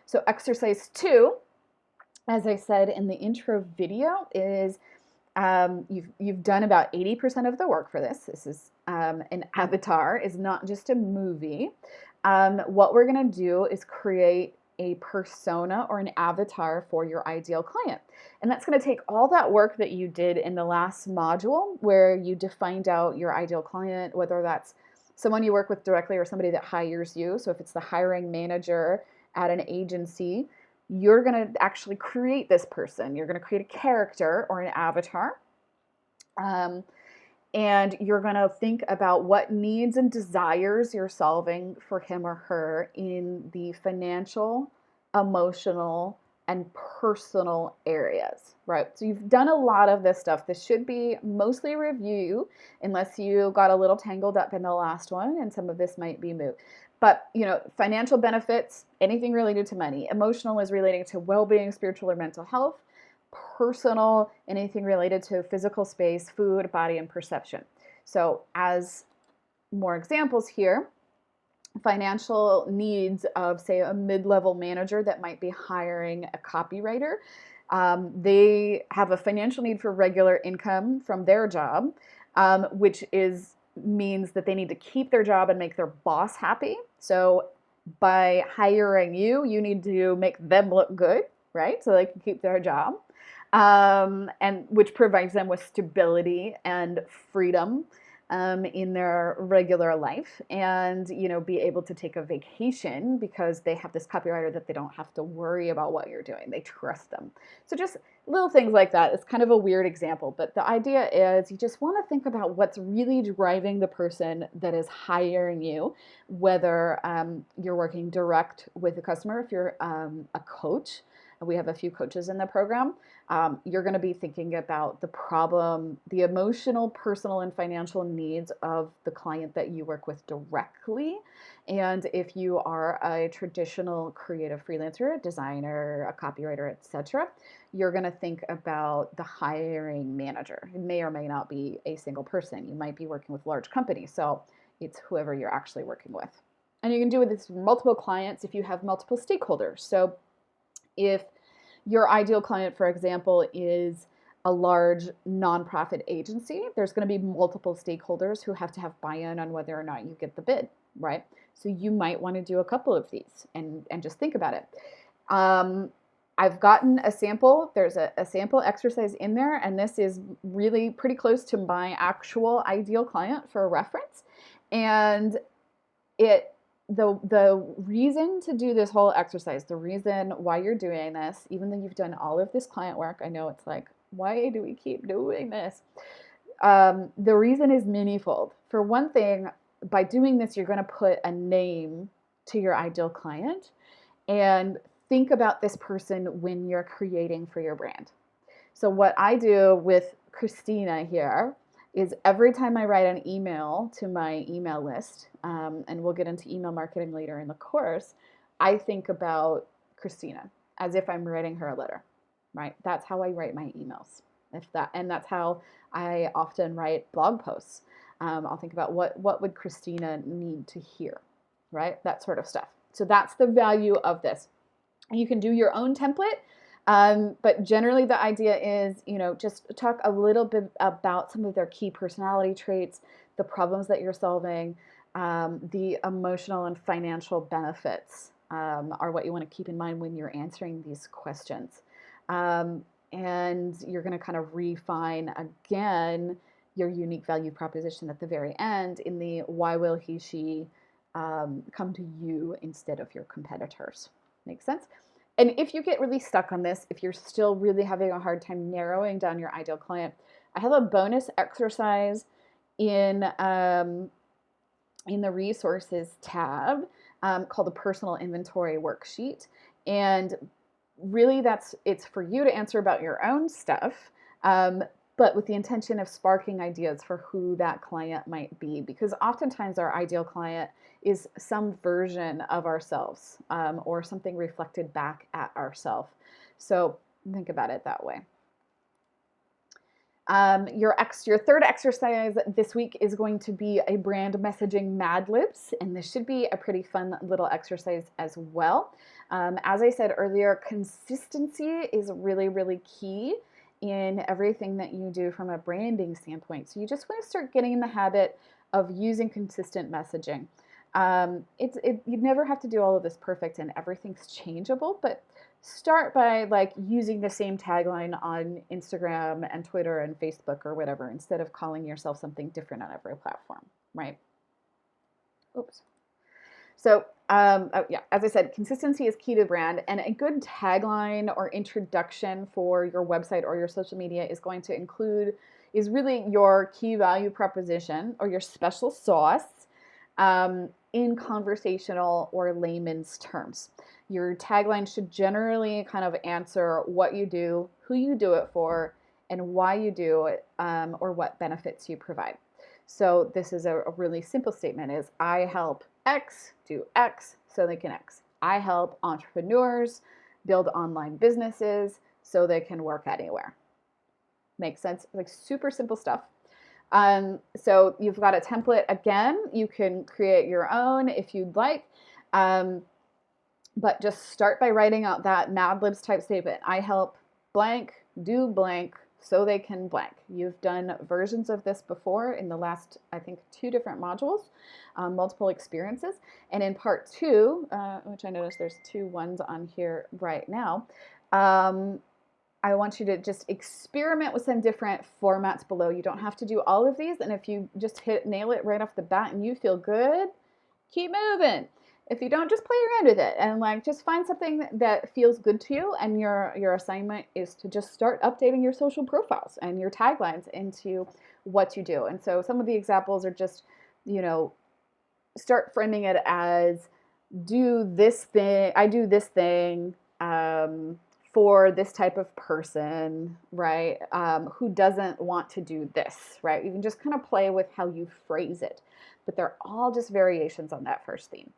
So exercise 2, as I said in the intro video, is you've done about 80% of the work for this. This is an avatar, is not just a movie. What we're going to do is create a persona or an avatar for your ideal client. And that's going to take all that work that you did in the last module where you defined out your ideal client, whether that's someone you work with directly or somebody that hires you. So if it's the hiring manager at an agency, you're going to actually create this person. You're going to create a character or an avatar. And you're going to think about what needs and desires you're solving for him or her in the financial, emotional, and personal areas, right? So you've done a lot of this stuff. This should be mostly review, unless you got a little tangled up in the last one, and some of this might be moot. But, financial benefits, anything related to money. Emotional is relating to well-being, spiritual or mental health. Personal, anything related to physical space, food, body, and perception. So as more examples here, financial needs of, say, a mid-level manager that might be hiring a copywriter. They have a financial need for regular income from their job, which means that they need to keep their job and make their boss happy. So by hiring you, you need to make them look good, right? So they can keep their job, and which provides them with stability and freedom in their regular life, and be able to take a vacation because they have this copywriter that they don't have to worry about what you're doing. They trust them. So just little things like that. It's kind of a weird example, but the idea is you just want to think about what's really driving the person that is hiring you, whether you're working direct with the customer. If you're a coach, we have a few coaches in the program. You're going to be thinking about the problem, the emotional, personal, and financial needs of the client that you work with directly. And if you are a traditional creative freelancer, a designer, a copywriter, etc., you're going to think about the hiring manager. It may or may not be a single person. You might be working with large companies, so it's whoever you're actually working with. And you can do this with multiple clients if you have multiple stakeholders. So if your ideal client, for example, is a large nonprofit agency, there's going to be multiple stakeholders who have to have buy-in on whether or not you get the bid, right? So you might want to do a couple of these and just think about it. I've gotten a sample. There's a sample exercise in there, and this is really pretty close to my actual ideal client for a reference. And the reason to do this whole exercise, the reason why you're doing this, even though you've done all of this client work, I know it's like, why do we keep doing this? The reason is manyfold. For one thing, by doing this, you're going to put a name to your ideal client and think about this person when you're creating for your brand. So what I do with Christina here is every time I write an email to my email list, and we'll get into email marketing later in the course, I think about Christina as if I'm writing her a letter, right? That's how I write my emails. And that's how I often write blog posts. I'll think about what would Christina need to hear, right? That sort of stuff. So that's the value of this. You can do your own template. But generally the idea is, just talk a little bit about some of their key personality traits, the problems that you're solving, the emotional and financial benefits are what you want to keep in mind when you're answering these questions. And you're going to kind of refine again your unique value proposition at the very end in the why will he, she come to you instead of your competitors. Make sense? And if you get really stuck on this, if you're still really having a hard time narrowing down your ideal client, I have a bonus exercise in the resources tab called the personal inventory worksheet. And really it's for you to answer about your own stuff, but with the intention of sparking ideas for who that client might be. Because oftentimes our ideal client is some version of ourselves, or something reflected back at ourselves. So think about it that way. Your third exercise this week is going to be a brand messaging Mad Libs, and this should be a pretty fun little exercise as well. As I said earlier, consistency is really, really key in everything that you do from a branding standpoint. So you just want to start getting in the habit of using consistent messaging. You never have to do all of this perfect and everything's changeable, but start by like using the same tagline on Instagram and Twitter and Facebook or whatever instead of calling yourself something different on every platform, right? Oops. So, yeah, as I said, consistency is key to brand, and a good tagline or introduction for your website or your social media is really your key value proposition or your special sauce in conversational or layman's terms. Your tagline should generally kind of answer what you do, who you do it for, and why you do it, or what benefits you provide. So this is a really simple statement is I help X do X so they can X. I help entrepreneurs build online businesses so they can work anywhere. Makes sense? Like super simple stuff. So you've got a template. Again, you can create your own if you'd like. But just start by writing out that Mad Libs type statement. I help blank do blank so they can blank. You've done versions of this before in the last, I think, 2 different modules, multiple experiences. And in part 2, which I noticed there's 2 ones on here right now, I want you to just experiment with some different formats below. You don't have to do all of these. And if you just nail it right off the bat and you feel good, keep moving. If you don't, just play around with it and like just find something that feels good to you. And your assignment is to just start updating your social profiles and your taglines into what you do. And so some of the examples are just, start framing it as do this thing. I do this thing for this type of person, right? Who doesn't want to do this, right? You can just kind of play with how you phrase it, but they're all just variations on that first theme.